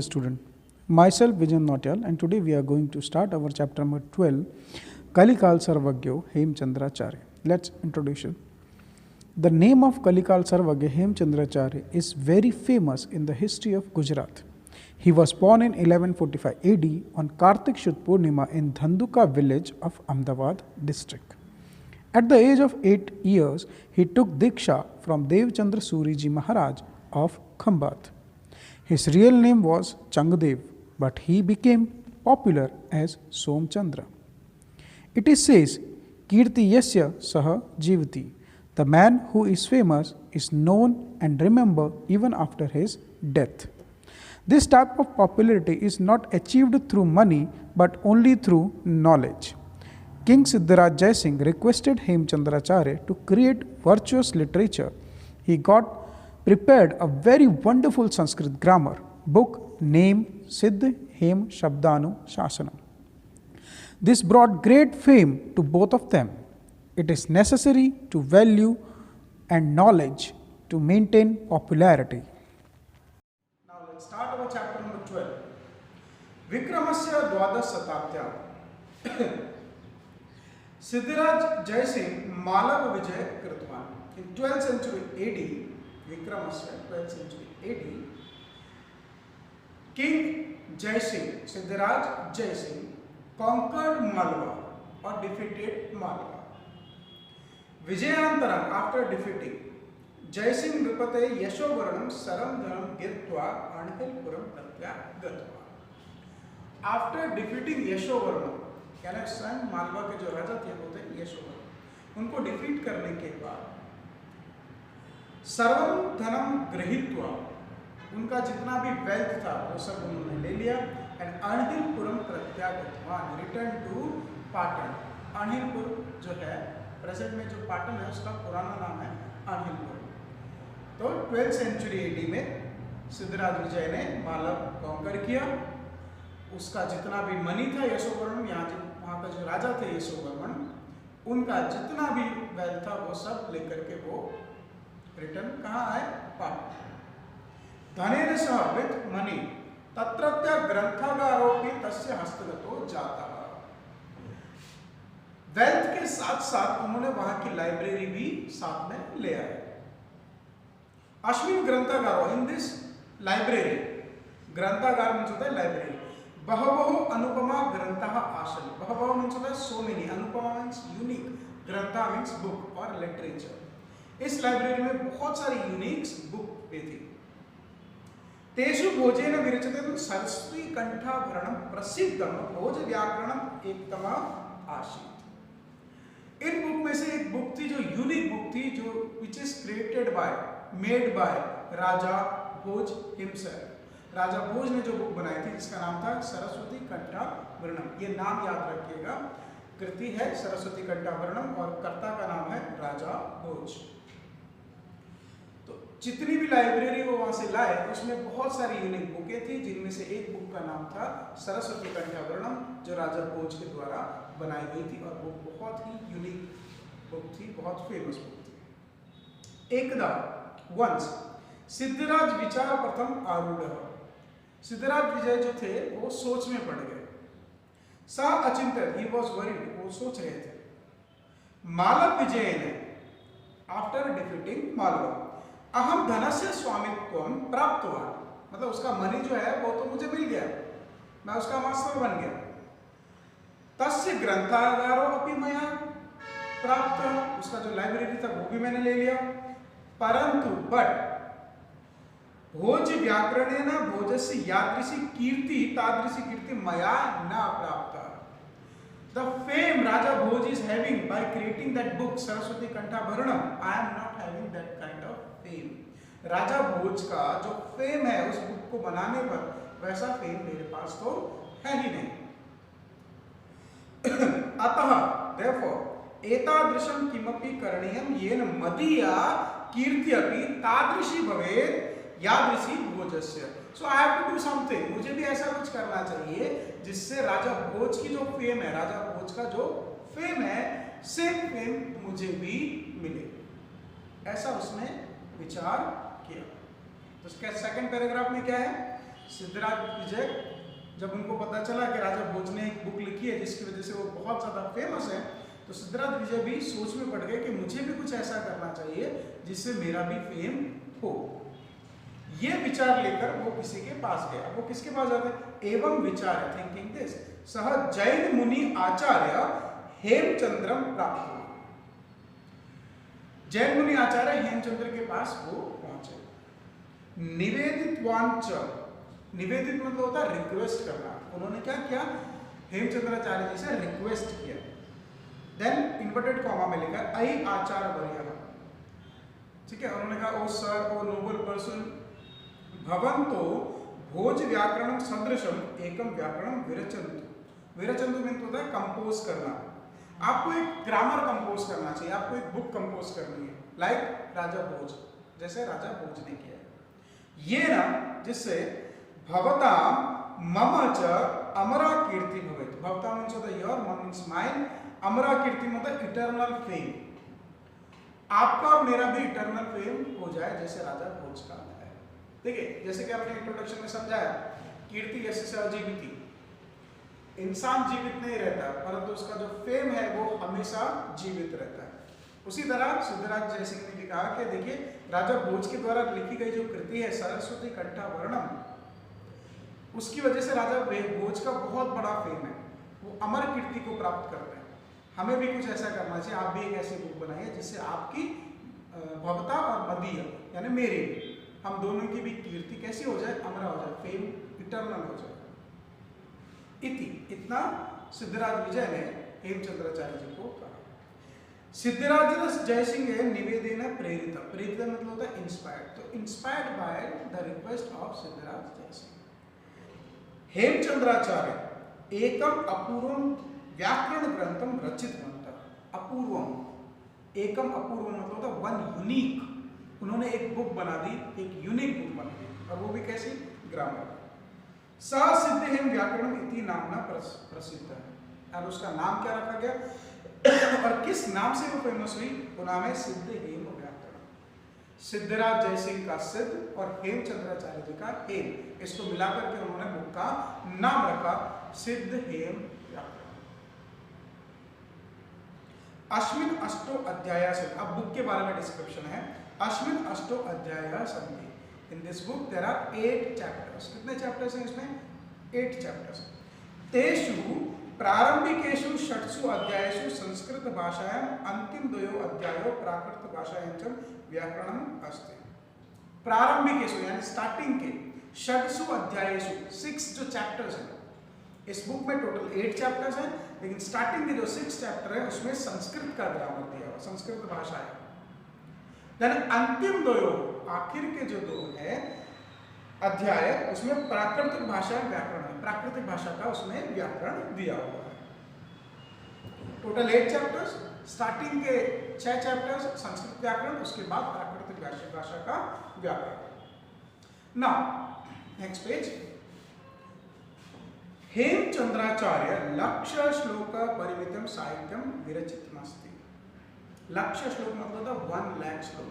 dear student. Myself Vijay Nautiyal, and today we are going to start our chapter number 12, Kalikal Sarvagyo Hemchandracharya. Let's introduce it. The name of Kalikal Sarvagya Hemchandracharya is very famous in the history of Gujarat. He was born in 1145 AD on Kartik Shud Purnima in Dhanduka village of Ahmedabad district. At the age of 8 years, he took Diksha from Devchandra Suriji Maharaj of Khambat. His real name was Changdev, but he became popular as Somchandra. It is says, Kirti Yasya Saha Jivati. The man who is famous is known and remembered even after his death. This type of popularity is not achieved through money but only through knowledge. King Siddharaj Jai Singh requested Hemchandracharya to create virtuous literature. He got prepared a very wonderful Sanskrit grammar book named Siddh Hem Shabdanu Shasanam. This brought great fame to both of them. It is necessary to value and knowledge to maintain popularity. Now let's start our chapter number 12. Vikramasya Dwadas Satabdya. Siddharaj Jai Singh Malava Vijay Kritwan. In 12th century AD, Vikramasya, 12th century AD, King Jai Singh, Siddharaj Jai Singh, conquered Malwa or defeated Malwa. Vijayantaram, after defeating, Jai Singh Nripate Yashovaranam Saram Dharam Girtva Anhilpuram Pratya Gatva. After defeating Yashovaranam, यानी स्वयं मालवा के जो राजा थे वो थे यशोवरण, उनको defeat करने के बाद सर्वम धनम गृहीत्वा, उनका जितना भी वेल्थ था वो सब उन्होंने ले लिया एंड अणहिलपुरम प्रत्यागतवान, रिटर्न टू पाटन. अणहिलपुर जो है प्रेजेंट में जो पाटन है उसका पुराना नाम है अणहिलपुर. तो 12th सेंचुरी एडी में सिद्धराज विजय ने मालव कॉन्कर किया. उसका जितना भी मनी था यशोवर्मन, वहाँ का जो राजा थे यशोवर्मन, उनका जितना भी वेल्थ था वो सब लेकर के वो रिटर्न कहाँ आए? पाटन. धनेन सह विथ मनी तत्रत्य ग्रंथागारोपि तस्य हस्तगतो जाता. वेल्थ के साथ साथ उन्होंने वहां की लाइब्रेरी भी साथ में ले आए. अश्विन ग्रंथागारो, इन दिस लाइब्रेरी, ग्रंथागार मीन्स होता है लाइब्रेरी. बहवः अनुपमा ग्रंथः आसन. बहवः मीन्स होता है so many, Anupama means unique, Grantha means book और लिटरेचर. इस लाइब्रेरी में बहुत सारी यूनिक्स बुक भी थी. तेषु भोजेन विरचिते तो सरस्वती कंठाभरणम प्रसिद्धम भोज व्याकरणम एकतम आसीत्. इन बुक में से एक बुक थी जो यूनिक बुक थी, जो which is created by, made by Raja Bhoj himself. Raja Bhoj ने जो बुक बनाई थी जिसका नाम था सरस्वती कंठाभरणम. ये नाम याद रखिएगा, कृति है सरस्वती कंठाभरणम और कर्ता का नाम है राजा भोज. तो जितनी भी लाइब्रेरी वो वहां से लाए उसमें बहुत सारी यूनिक बुकें थी, जिनमें से एक बुक का नाम था सरस्वती कंठाभरणम जो राजा भोज के द्वारा बनाई गई थी और वो बहुत ही यूनिक बुक थी, बहुत फेमस बुक थी. एकदा वंस सिद्धराज विचार प्रथम आरूढ़. सिद्धराज विजय जो थे वो सोच में पड़ गए. सा अचिंतित, ही वॉज वरीड, वो सोच रहे थे. मालव विजय ने आफ्टर डिफीटिंग मालवा, अहम धनस्य स्वामित्वम प्राप्तवान, मतलब उसका मनी जो है वो तो मुझे मिल गया, मैं उसका मास्टर बन गया. तस्य ग्रंथागारो अपि मया प्राप्त, उसका जो लाइब्रेरी था वो भी मैंने ले लिया. परंतु बट भोज व्याकरणेन भोजस्य यादृशी कीर्ति तादृशी कीर्ति मया न प्राप्त. The fame Raja Bhoj is having by creating that book Saraswati Kantabharanam, I am not having that kind of fame. राजा भोज का जो फेम है उस बुक को बनाने पर, वैसा फेम मेरे पास तो है ही नहीं. अतः therefore एतादृशं किमपि करणीयं येन मदीया कीर्ति अपि तादृशी भवेत् यादृशी भोजस्य. So I have to do something. मुझे भी ऐसा कुछ करना चाहिए जिससे राजा भोज की जो फेम है, राजा भोज का जो फेम है, सेम फेम मुझे भी मिले. ऐसा उसने विचार किया. तो सेकंड पैराग्राफ में क्या है? सिद्धराज विजय जब उनको पता चला कि राजा भोज ने एक बुक लिखी है जिसकी वजह से वो बहुत ज़्यादा फेमस है, तो सिद्धराज विजय भी सोच में पड़ गए कि मुझे भी कुछ ऐसा करना चाहिए जिससे मेरा भी फेम हो। ये विचार लेकर वो किसी के पास गया। वो किसके पास जाते हैं? एवं विचार, थिंकिंग दिस सह जैन मुनि आचार्य हेमचंद्रम प्राप्त हुआ। जैन मुनि आचार्य हेमचंद्र के पास वो पहुंचे। निवेदितवांच, निवेदित मतलब होता है रिक्वेस्ट करना। उन्होंने क्या किया? हेमचंद्राचार्य जी से रिक्वेस्ट किया। देन इन्वर्टेड कॉमा में लिखा ऐ आचार्य वर्य, ठीक है। उन्होंने कहा, ओ सर, ओ नोबल पर्सन, भवन्तो भोज व्याकरण सदृशम एकम व्याकरण विरचन्तु। विरचन्तु मीन्स होता है कंपोज करना। आपको एक ग्रामर कंपोज करना चाहिए, आपको एक बुक कंपोज करनी है, लाइक राजा भोज, जैसे राजा भोज ने किया ये ना, जिससे भवता मम च अमरा कीर्ति भवेत। भवता मीन्स होता है योर, मम मीन्स माइन, अमरा कीर्ति मतलब इटर्नल फेम। आपका और मेरा भी इटर्नल फेम हो जाए जैसे राजा भोज का है। देखिए, जैसे कि आपने इंट्रोडक्शन में समझाया, कीर्ति यस्य अजीविति, इंसान जीवित नहीं रहता परंतु उसका जो फेम है वो हमेशा जीवित रहता है। उसी तरह सिद्धराज जयसिंह ने भी कहा कि देखिए, राजा भोज के द्वारा लिखी गई जो कृति है सरस्वती कंठाभरणम, उसकी वजह से राजा भोज का बहुत बड़ा फेम है, वो अमर कीर्ति को प्राप्त करते हैं। हमें भी कुछ ऐसा करना चाहिए। आप भी एक ऐसी बुक बनाइए जिससे आपकी भवता और मदीय यानी मेरी, हम दोनों की भी कीर्ति कैसी हो जाए? अमरा हो जाए, फेम इटर्नल हो जाए। इतना सिद्धराज विजय ने हेमचंद्राचार्य जी को कहा। सिद्धराज जयसिंह निवेदन प्रेरित, प्रेरित मतलब होता है इंस्पायर्ड, तो inspired by the request of Siddharaj Jaysinh, Hemchandracharya एकम अपूर्वम व्याकरण ग्रंथम रचितवन्तः। अपूर्वम, एकम अपूर्वम मतलब होता है वन यूनिक। उन्होंने एक बुक बना दी, एक यूनिक बुक बना दी, और वो भी कैसी? ग्रामर। सह सिद्ध हेम व्याकरण इति नामना प्रसिद्ध है। और उसका नाम क्या रखा गया और किस नाम से वो फेमस हुई? वो नाम है सिद्ध हेम व्याकरण। सिद्धराज जयसिंह का सिद्ध और हेमचंद्राचार्य जी का हेम, इसको मिलाकर के उन्होंने बुक का नाम रखा सिद्ध हेम व्याकरण। अश्विन अष्टो अध्याय से, अब बुक के बारे में डिस्क्रिप्शन है। अश्विन अष्टो अध्याय सन्ति। In this book there are 8 chapters. कितने चैप्टर्स हैं इसमें? 8 चैप्टर्स। तेषु प्रारंभिकेषु षट्सु अध्यायेषु संस्कृत भाषायां अंतिम द्वयो अध्यायो प्राकृत भाषायां च व्याकरणम् अस्ति। प्रारंभिकेषु यानी स्टार्टिंग के षट्सु अध्यायेषु, 6 जो चैप्टर्स हैं इस बुक में, टोटल 8 चैप्टर्स हैं, लेकिन स्टार्टिंग के जो 6 चैप्टर है उसमें संस्कृत का ग्रामर दिया हुआ, संस्कृत भाषा है। अंतिम दो, आखिर के जो 2 है अध्याय, उसमें प्राकृतिक भाषा व्याकरण है, प्राकृतिक भाषा का उसमें व्याकरण दिया हुआ है। टोटल 8 चैप्टर्स, स्टार्टिंग के 6 चैप्टर्स संस्कृत व्याकरण, उसके बाद प्राकृतिक भाषा का व्याकरण। Now next page. हेमचंद्राचार्य लक्ष्य श्लोक परिमितम साहित्यम विरचितमस्ति। लक्ष्य श्लोक मतलब था 1 लाख श्लोक।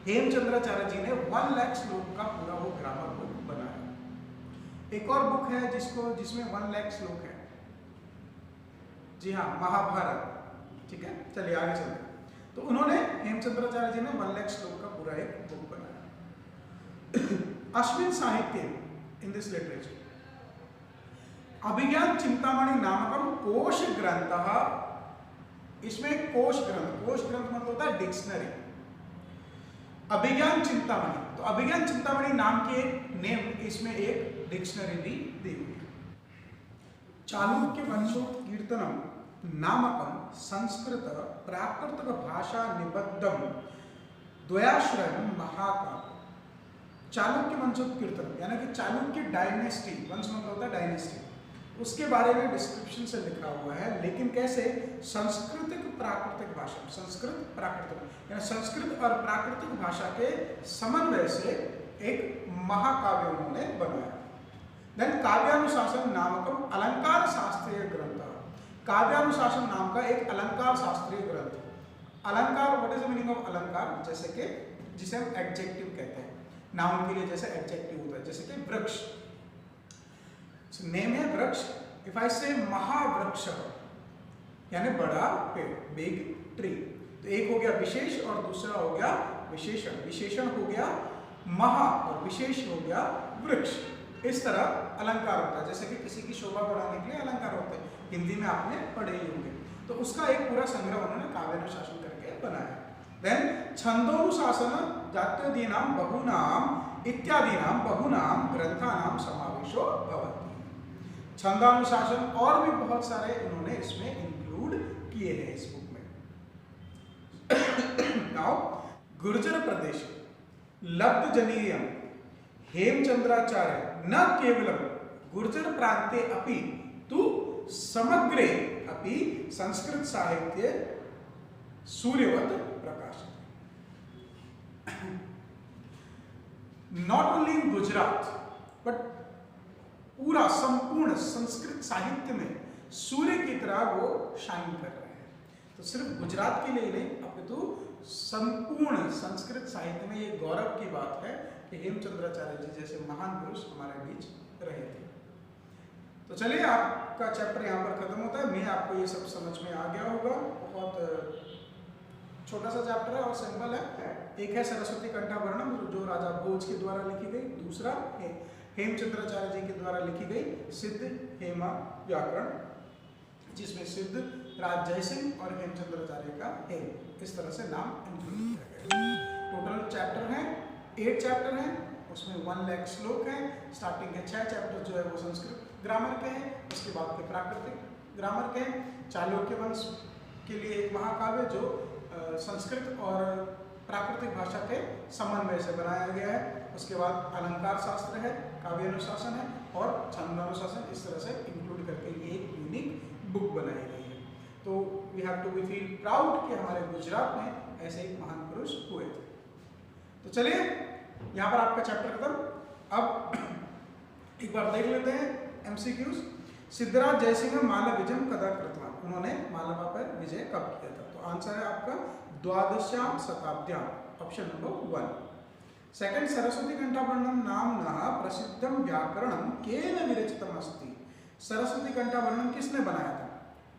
हेमचंद्राचार्य जी ने 1 लाख श्लोक का पूरा वो ग्रामर बुक बनाया। एक और बुक है जिसमें 1 लाख श्लोक है, जी हाँ, महाभारत, ठीक है। चलिए आगे चलते। तो उन्होंने, हेमचंद्राचार्य जी ने 1 लाख श्लोक का पूरा एक बुक बनाया। अश्विन साहित्य इन दिस लिटरेचर अभिज्ञान चिंतामणि नामकम कोश ग्रंथ। इसमें कोश ग्रंथ मतलब होता है डिक्शनरी। अभिज्ञान चिंतामणि, तो अभिज्ञान चिंतामणि नाम की एक नेम, इसमें एक डिक्शनरी भी दी हुई है। चालुक्य वंशोत्कीर्तनम नामकम संस्कृत प्राकृत भाषा निबद्धम द्वयाश्रयम महाकाव्य। चालुक्य वंशोत्कीर्तन यानी कि चालुक्य डायनेस्टी, वंश मतलब होता है डायनेस्टी, उसके बारे में डिस्क्रिप्शन से लिखा हुआ है, लेकिन कैसे? संस्कृतिक प्राकृतिक भाषा, संस्कृत प्राकृतिक यानी संस्कृत और प्राकृतिक भाषा के समन्वय से एक महाकाव्य उन्होंने बनाया। देन काव्यानुशासन नामकम अलंकार शास्त्रीय ग्रंथ। काव्यानुशासन नाम का एक अलंकार शास्त्रीय ग्रंथ। अलंकार, what is the meaning of अलंकार? जैसे कि जिसे हम एडजेक्टिव कहते हैं, नाउन के लिए जैसे एडजेक्टिव होता है, जैसे कि वृक्ष, नेम है वृक्ष। इफ आई से महावृक्ष यानी बड़ा पेड़, बिग ट्री। तो एक हो गया विशेष और दूसरा हो गया विशेषण। विशेषण हो गया महा और विशेष हो गया वृक्ष। इस तरह अलंकार होता है, जैसे कि किसी की शोभा बढ़ाने के लिए अलंकार होते हैं, हिंदी में आपने पढ़े ही होंगे। तो उसका एक पूरा संग्रह उन्होंने काव्यानुशासन करके बनाया। देन छंदोनुशासन जात्यादीनां बहुनाम इत्यादीनां बहुनाम ग्रंथानां समावेशो भवति। छंदानुशासन और भी बहुत सारे उन्होंने इसमें इंक्लूड किए हैं इस बुक में। नाउ गुर्जर प्रदेश लब्ध जनीयम हेमचंद्राचार्य न केवलम गुर्जर प्रांते अपि तु समग्रे अपि संस्कृत साहित्य सूर्यवत प्रकाशित। Not only in Gujarat but पूरा संपूर्ण संस्कृत साहित्य में सूर्य की तरह वो शाइन कर रहे हैं। तो सिर्फ गुजरात के लिए नहीं अपितु संपूर्ण संस्कृत साहित्य में ये गौरव की बात है कि हेमचंद्राचार्य जी जैसे महान पुरुष हमारे बीच रहे थे। तो चलिए आपका चैप्टर यहाँ पर खत्म होता है। मैं आपको ये सब समझ में आ गया होगा। बहुत छोटा सा चैप्टर है और सिंपल है। एक है सरस्वती कंठाभरणम जो राजा भोज के द्वारा लिखी गई, दूसरा है हेमचंद्राचार्य जी के द्वारा लिखी गई सिद्ध हेमा व्याकरण, जिसमें सिद्ध राज जयसिंह और हेमचंद्राचार्य का हेम इस तरह से नाम इंक्लूड किया गया। टोटल चैप्टर हैं 8 चैप्टर हैं, उसमें 1 लाख श्लोक हैं। स्टार्टिंग के 6 चैप्टर जो है वो संस्कृत ग्रामर के हैं, उसके बाद के प्राकृतिक ग्रामर के हैं। चालुक्य वंश के लिए एक महाकाव्य जो संस्कृत और प्राकृतिक भाषा के समन्वय से बनाया गया है। उसके बाद अलंकार शास्त्र है, काव्यानुशासन है और छंदानुशासन, इस तरह से इंक्लूड करके ये एक यूनिक बुक बनाई गई है। तो we have to be feel proud कि हमारे गुजरात में ऐसे एक महान पुरुष हुए थे। तो चलिए यहाँ पर आपका चैप्टर खत्म। अब एक बार देख लेते हैं एमसीक्यूज। सिद्धराज जयसिंह मालवा विजय कदा कृतवान, उन्होंने मालवा पर विजय कब किया था? तो आंसर है आपका 12वीं शताब्द्याम, ऑप्शन नंबर 1। सेकंड, सरस्वती कंठाभरणम नाम्नः प्रसिद्धम व्याकरणम केन विरचितम अस्ति। सरस्वती कंठाभरणम किसने बनाया था?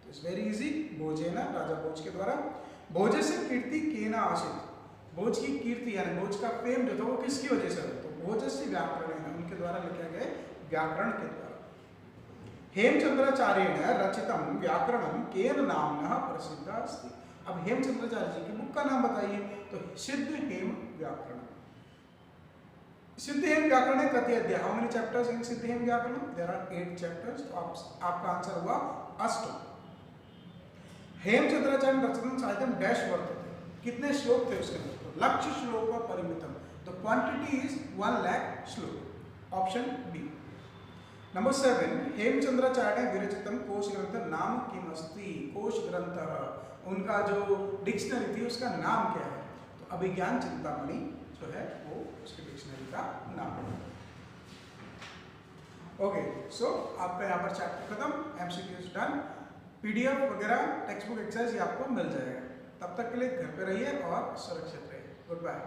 तो इट्स वेरी इजी, भोजेन, राजा भोज के द्वारा। भोजस्य कीर्ति केन आसीत्, भोज की कीर्ति यानी भोज का फेम जो था वो किसकी वजह से हुआ? तो भोजस्य व्याकरणेन, उनके द्वारा लिखे गए व्याकरण के द्वारा। हेमचंद्राचार्येण रचितम व्याकरणम केन नाम्नः प्रसिद्ध अस्ति। अब हेमचंद्राचार्य जी की बुक का नाम बताइए। तो सिद्ध हेम व्याकरण। सिद्ध हेम व्याकरण है कति अध्याय? How many chapters in Siddh Hem Vyakaran? There are 8 chapters. तो आपका आंसर हुआ 8। हेमचंद्राचार्य रचितम साहित्यम डैश वर्तते, कितने श्लोक थे उसके अंदर? तो लक्ष्य श्लोक परिमितम, द क्वांटिटी इज 1 लाख श्लोक, ऑप्शन बी। नंबर 7, हेमचंद्राचार्य विरचितम कोश ग्रंथ नाम किम अस्ति। कोश ग्रंथ, उनका जो डिक्शनरी थी उसका नाम क्या है? तो अभिज्ञान चिंतामणि जो है वो उसके डिक्शनरी का नाम है। ओके, सो आपका यहाँ पर चैप्टर खत्म, एमसीक्यूज डन। पीडीएफ वगैरह टेक्स्ट बुक एक्सरसाइज ये आपको मिल जाएगा। तब तक के लिए घर पे रहिए और सुरक्षित रहिए। Good bye.